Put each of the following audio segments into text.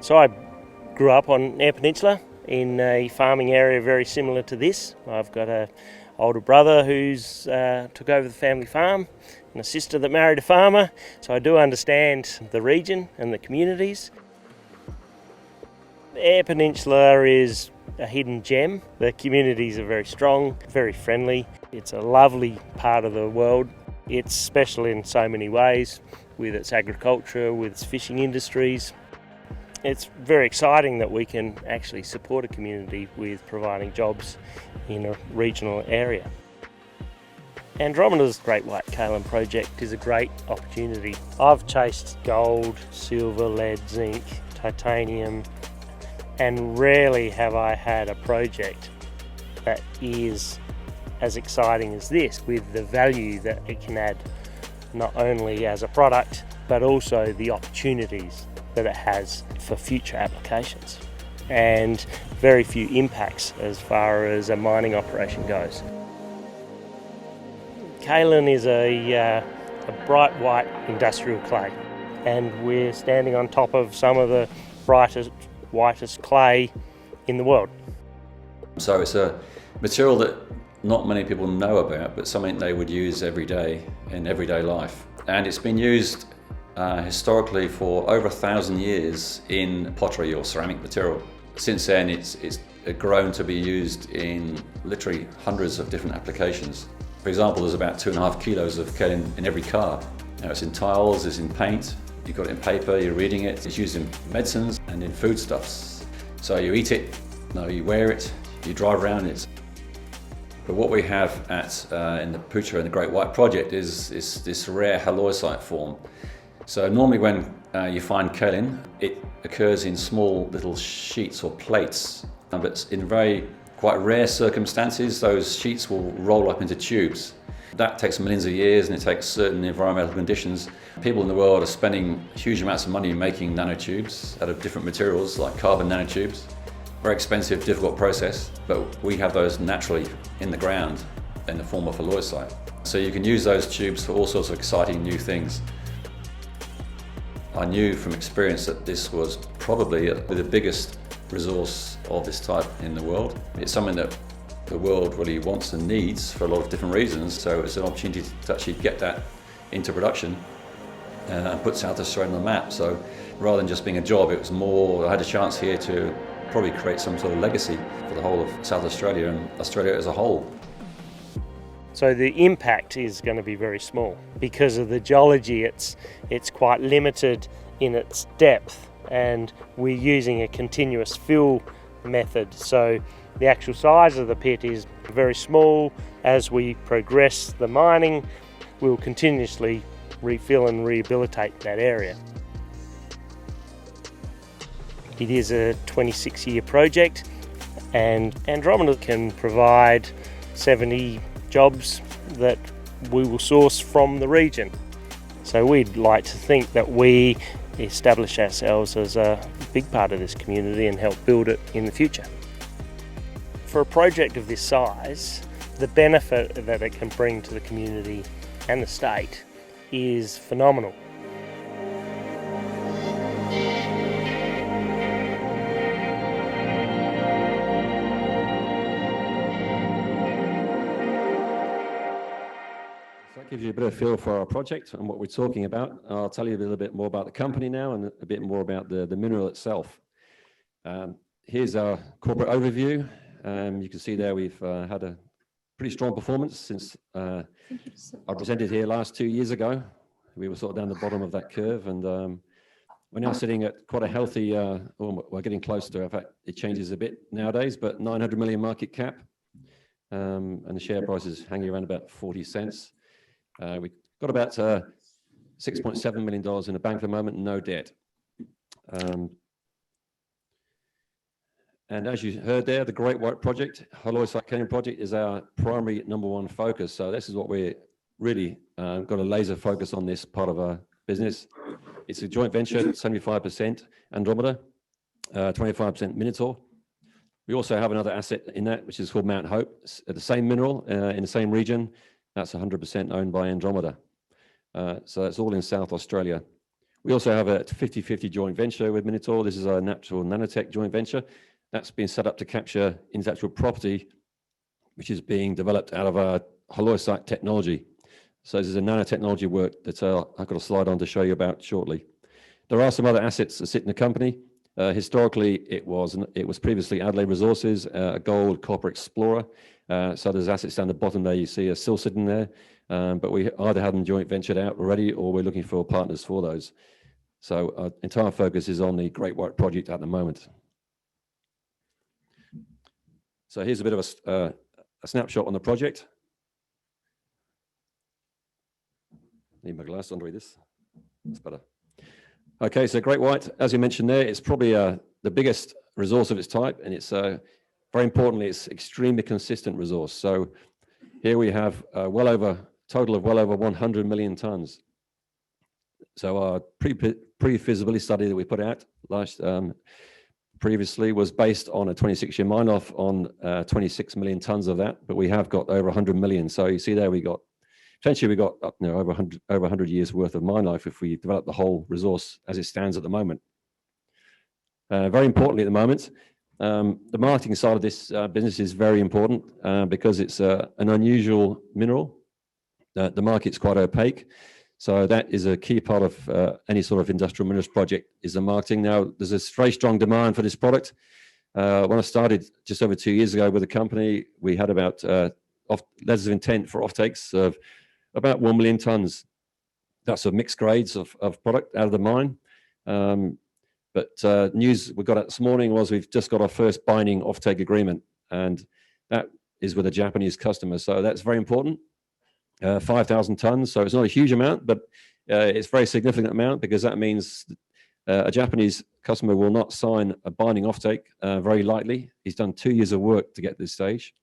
So I grew up on Eyre Peninsula in a farming area very similar to this. I've got an older brother who's took over the family farm and a sister that married a farmer, so I do understand the region and the communities. Eyre Peninsula is a hidden gem. The communities are very strong, very friendly. It's a lovely part of the world. It's special in so many ways, with its agriculture, with its fishing industries. It's very exciting that we can actually support a community with providing jobs in a regional area. Andromeda's Great White Kaolin project is a great opportunity. I've chased gold, silver, lead, zinc, titanium, and rarely have I had a project that is as exciting as this, with the value that it can add, not only as a product, but also the opportunities that it has for future applications, and very few impacts as far as a mining operation goes. Kaolin is a bright white industrial clay, and we're standing on top of some of the brightest, whitest clay in the world. So it's a material that not many people know about, but something they would use every day in everyday life. And it's been used historically for over 1,000 years in pottery or ceramic material. Since then it's grown to be used in literally hundreds of different applications. For example, there's about 2.5 kilos of kaolin in every car. Now, it's in tiles, it's in paint, you've got it in paper, you're reading it, it's used in medicines and in foodstuffs. So you eat it, no, you wear it, you drive around it. But what we have in the Putra and the Great White Project is this rare halloysite form. So normally when you find kaolin, it occurs in small little sheets or plates, but in quite rare circumstances, those sheets will roll up into tubes. That takes millions of years, and it takes certain environmental conditions. People in the world are spending huge amounts of money making nanotubes out of different materials, like carbon nanotubes. Very expensive, difficult process, but we have those naturally in the ground in the form of halloysite. So you can use those tubes for all sorts of exciting new things. I knew from experience that this was probably the biggest resource of this type in the world. It's something that the world really wants and needs for a lot of different reasons, so it's an opportunity to actually get that into production and put South Australia on the map. So rather than just being a job, it was more, I had a chance here to probably create some sort of legacy for the whole of South Australia and Australia as a whole. So the impact is going to be very small because of the geology. It's quite limited in its depth, and we're using a continuous fill method. So the actual size of the pit is very small. As we progress the mining, we'll continuously refill and rehabilitate that area. It is a 26-year project, and Andromeda can provide 70 jobs that we will source from the region. So we'd like to think that we establish ourselves as a big part of this community and help build it in the future. For a project of this size, the benefit that it can bring to the community and the state is phenomenal. So that gives you a bit of a feel for our project and what we're talking about. I'll tell you a little bit more about the company now and a bit more about the mineral itself. Here's our corporate overview. You can see there we've had a pretty strong performance since I presented here last 2 years ago. We were sort of down the bottom of that curve, and we're now sitting at quite a healthy, we're getting close to, in fact, it changes a bit nowadays, but 900 million market cap, and the share price is hanging around about 40 cents. We've got about $6.7 million in the bank at the moment, no debt. And as you heard there, the Great White Project, halloysite kaolin project, is our primary #1 focus. So this is what we're really got a laser focus on, this part of our business. It's a joint venture, 75% Andromeda, 25% Minotaur. We also have another asset in that, which is called Mount Hope, the same mineral in the same region. That's 100% owned by Andromeda. So that's all in South Australia. We also have a 50-50 joint venture with Minotaur. This is our natural nanotech joint venture. That's been set up to capture intellectual property, which is being developed out of our halloysite technology. So this is a nanotechnology work that I've got a slide on to show you about shortly. There are some other assets that sit in the company. Historically, it was previously Adelaide Resources, a gold copper explorer. So there's assets down the bottom there you see are still sitting there, but we either have them joint ventured out already or we're looking for partners for those. So our entire focus is on the Great White Project at the moment. So here's a bit of a snapshot on the project. Need my glass on to read this. That's better. Okay, so Great White, as you mentioned there, it's probably the biggest resource of its type, and it's very importantly, it's extremely consistent resource. So here we have total of well over 100 million tons. So our pre-feasibility study that we put out previously was based on a 26-year mine life on 26 million tons of that, but we have got over 100 million. So you see there essentially we got over 100 years worth of mine life if we develop the whole resource as it stands at the moment. Very importantly at the moment, the marketing side of this business is very important because it's an unusual mineral. The market's quite opaque. So that is a key part of any sort of industrial minerals project is the marketing. Now, there's a very strong demand for this product. When I started just over 2 years ago with the company, we had about letters of intent for offtakes of about 1 million tons. That's of mixed grades of product out of the mine. But news we got out this morning was we've just got our first binding offtake agreement, and that is with a Japanese customer. So that's very important. 5,000 tons, so it's not a huge amount, but it's a very significant amount because that means a Japanese customer will not sign a binding offtake very lightly. He's done 2 years of work to get to this stage,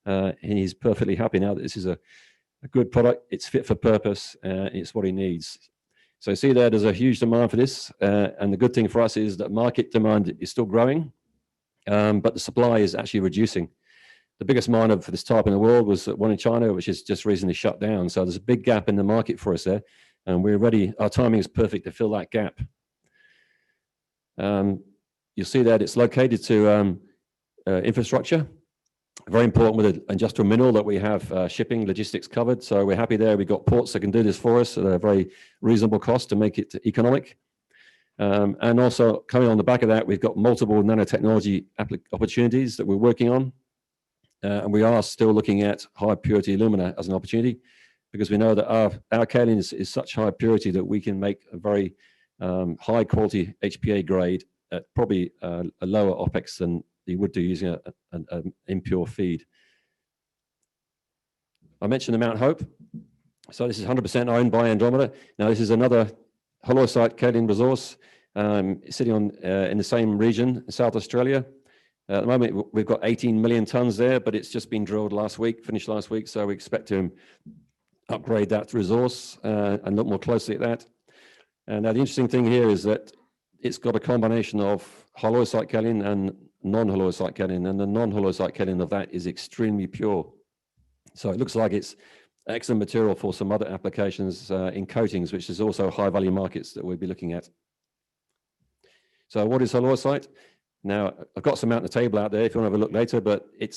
and he's perfectly happy now that this is a good product. It's fit for purpose, it's what he needs. So you see there's a huge demand for this, and the good thing for us is that market demand is still growing, but the supply is actually reducing. The biggest miner for this type in the world was one in China, which has just recently shut down. So there's a big gap in the market for us there, and we're ready. Our timing is perfect to fill that gap. You'll see that it's located to infrastructure. Very important with an industrial mineral that we have shipping, logistics covered. So we're happy there. We've got ports that can do this for us at a very reasonable cost to make it economic. And also coming on the back of that, we've got multiple nanotechnology opportunities that we're working on. And we are still looking at high purity alumina as an opportunity because we know that our kaolin is such high purity that we can make a very high quality HPA grade at probably a lower OPEX than you would do using an impure feed. I mentioned the Mount Hope. So this is 100% owned by Andromeda. Now this is another halloysite kaolin resource sitting in the same region, South Australia. At the moment, we've got 18 million tons there, but it's just been drilled finished last week. So we expect to upgrade that resource and look more closely at that. And now the interesting thing here is that it's got a combination of halloysite kaolin and non-halloysite kaolin, and the non-halloysite kaolin of that is extremely pure. So it looks like it's excellent material for some other applications in coatings, which is also high value markets that we'll be looking at. So what is halloysite? Now, I've got some out on the table out there if you want to have a look later, but it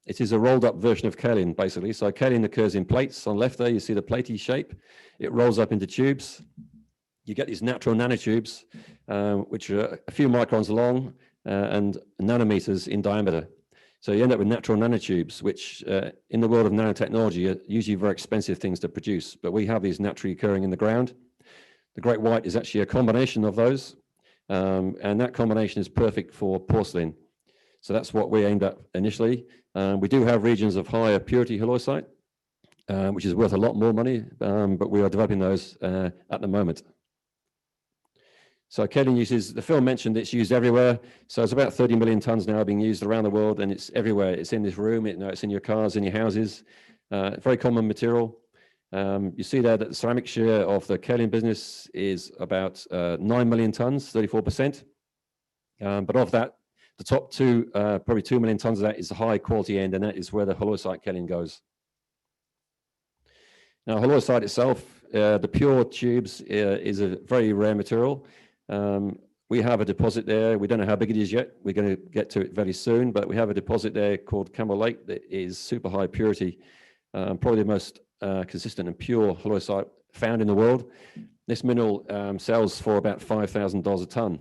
is a rolled up version of kaolin, basically. So kaolin occurs in plates. On the left there, you see the platey shape. It rolls up into tubes. You get these natural nanotubes, which are a few microns long and nanometers in diameter. So you end up with natural nanotubes, which in the world of nanotechnology are usually very expensive things to produce, but we have these naturally occurring in the ground. The Great White is actually a combination of those. And that combination is perfect for porcelain. So that's what we aimed at initially. We do have regions of higher purity halloysite, which is worth a lot more money, but we are developing those at the moment. So kaolin uses, the film mentioned it's used everywhere. So it's about 30 million tons now being used around the world, and it's everywhere. It's in this room, it's in your cars, in your houses. Very common material. You see there that the ceramic share of the kaolin business is about 9 million tons, 34%. But of that, the top probably 2 million tons of that is the high quality end, and that is where the halloysite kaolin goes. Now, halloysite itself, the pure tubes is a very rare material. We have a deposit there. We don't know how big it is yet. We're going to get to it very soon, but we have a deposit there called Camelate that is super high purity, probably the most consistent and pure halloysite found in the world. This mineral sells for about $5,000 a ton.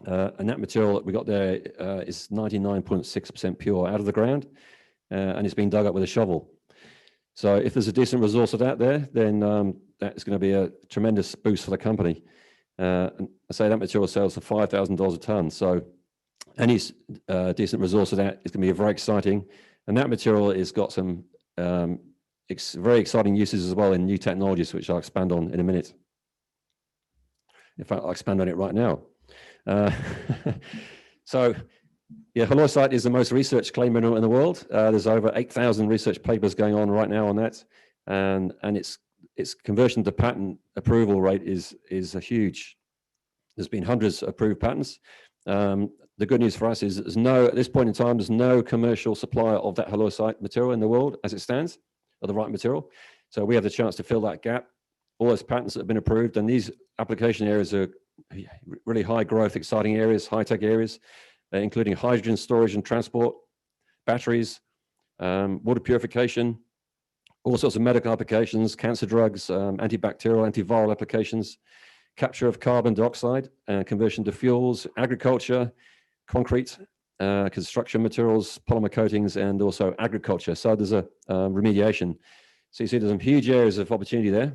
And that material that we got there is 99.6% pure out of the ground, and it's been dug up with a shovel. So if there's a decent resource of that there, then that's going to be a tremendous boost for the company. And I say that material sells for $5,000 a ton. So any decent resource of that is going to be very exciting. And that material has got some very exciting uses as well in new technologies, which I'll expand on in a minute. In fact, I'll expand on it right now. So, yeah, halloysite is the most researched clay mineral in the world. There's over 8,000 research papers going on right now on that, and its conversion to patent approval rate is huge. There's been hundreds of approved patents. The good news for us is at this point in time, there's no commercial supplier of that halloysite material in the world as it stands, of the right material. So we have the chance to fill that gap. All those patents that have been approved, and these application areas are really high growth, exciting areas, high tech areas, including hydrogen storage and transport, batteries, water purification, all sorts of medical applications, cancer drugs, antibacterial, antiviral applications, capture of carbon dioxide, conversion to fuels, agriculture, concrete, construction materials, polymer coatings, and also agriculture. So there's a remediation. So you see there's some huge areas of opportunity there.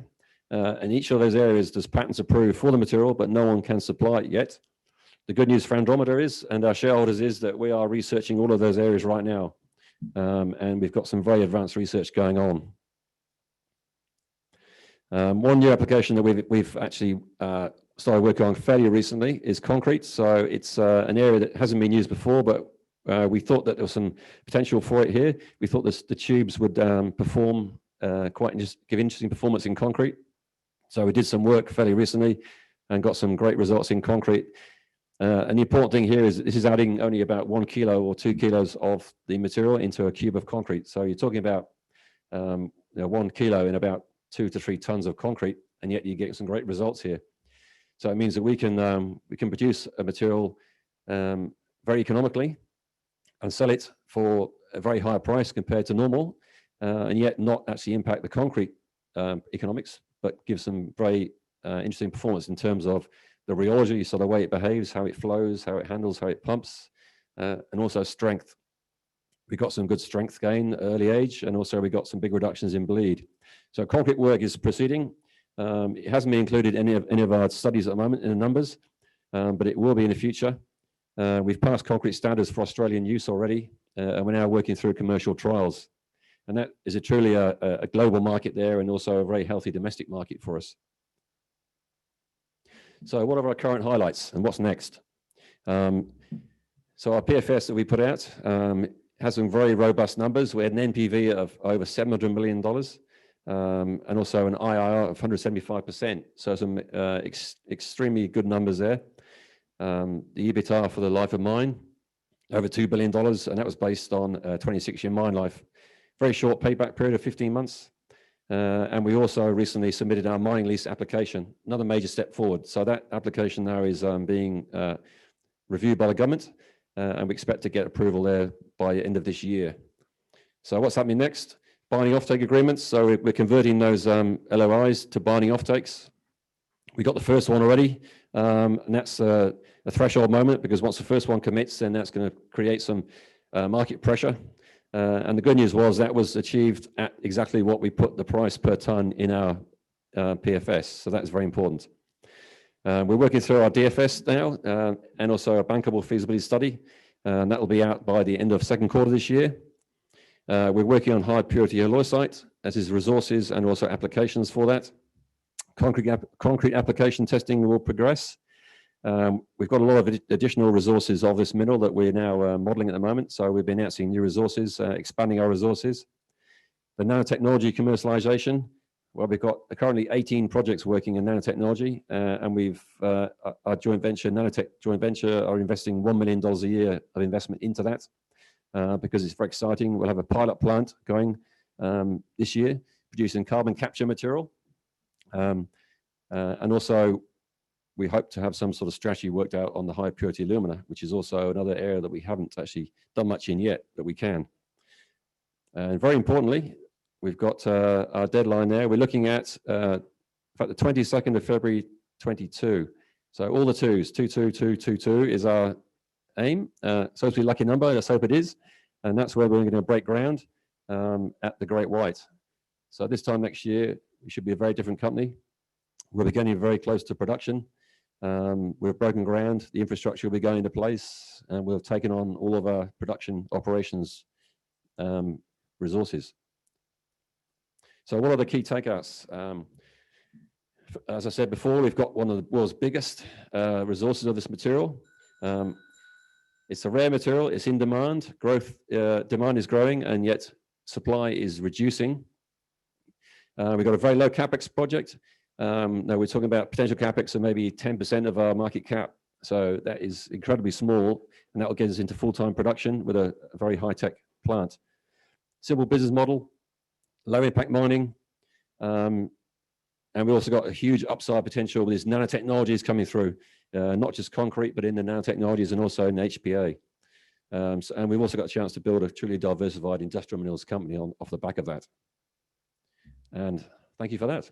And each of those areas, there's patents approved for the material, but no one can supply it yet. The good news for Andromeda is, and our shareholders is, that we are researching all of those areas right now. And we've got some very advanced research going on. One new application that we've actually started working on fairly recently is concrete. So it's an area that hasn't been used before, but we thought that there was some potential for it here. We thought the tubes would perform give interesting performance in concrete. So we did some work fairly recently and got some great results in concrete. And the important thing here is this is adding only about 1 kilo or 2 kilos of the material into a cube of concrete. So you're talking about 1 kilo in about 2 to 3 tons of concrete, and yet you get some great results here. So it means that we can produce a material very economically and sell it for a very high price compared to normal, and yet not actually impact the concrete economics, but give some very interesting performance in terms of the rheology, so the way it behaves, how it flows, how it handles, how it pumps, and also strength. We got some good strength gain early age, and also we got some big reductions in bleed. So concrete work is proceeding. It hasn't been included in any of our studies at the moment in the numbers, but it will be in the future. We've passed concrete standards for Australian use already, and we're now working through commercial trials. And that is truly a global market there, and also a very healthy domestic market for us. So what are our current highlights and what's next? So our PFS that we put out has some very robust numbers. We had an NPV of over $700 million and also an IRR of 175%. So some extremely good numbers there. The EBITDA for the life of mine, over $2 billion, and that was based on a 26-year mine life. Very short payback period of 15 months. And we also recently submitted our mining lease application, another major step forward. So that application now is being reviewed by the government, and we expect to get approval there by the end of this year. So what's happening next? Binding offtake agreements. So we're converting those LOIs to binding offtakes. We got the first one already, and that's a threshold moment, because once the first one commits, then that's going to create some market pressure. And the good news was that was achieved at exactly what we put the price per ton in our PFS. So that's very important. We're working through our DFS now, and also a bankable feasibility study. And that will be out by the end of second quarter this year. We're working on high purity halloysite, as is resources and also applications for that. Concrete application testing will progress. We've got a lot of additional resources of this mineral that we're now modeling at the moment. So we've been announcing new resources, expanding our resources. The nanotechnology commercialization, well, we've got currently 18 projects working in nanotechnology, and we've our joint venture, Nanotech joint venture, are investing $1 million a year of investment into that because it's very exciting. We'll have a pilot plant going this year, producing carbon capture material. And also, we hope to have some sort of strategy worked out on the high purity alumina, which is also another area that we haven't actually done much in yet, but we can. And very importantly, we've got our deadline there. We're looking at, in fact, the 22nd of February 22. So all the twos, 22222 is our aim. So it's a lucky number, let's hope it is. And that's where we're going to break ground at the Great White. So this time next year, we should be a very different company. We'll be getting very close to production. We've broken ground, the infrastructure will be going into place, and we've taken on all of our production operations resources. So what are the key takeouts? As I said before, we've got one of the world's biggest resources of this material. It's a rare material, it's in demand. Demand is growing, and yet supply is reducing. We've got a very low capex project. Now we're talking about potential capex of maybe 10% of our market cap. So that is incredibly small, and that will get us into full-time production with a very high-tech plant. Simple business model, low impact mining, and we also got a huge upside potential with these nanotechnologies coming through, not just concrete, but in the nanotechnologies and also in HPA. And we've also got a chance to build a truly diversified industrial minerals company off the back of that. And thank you for that.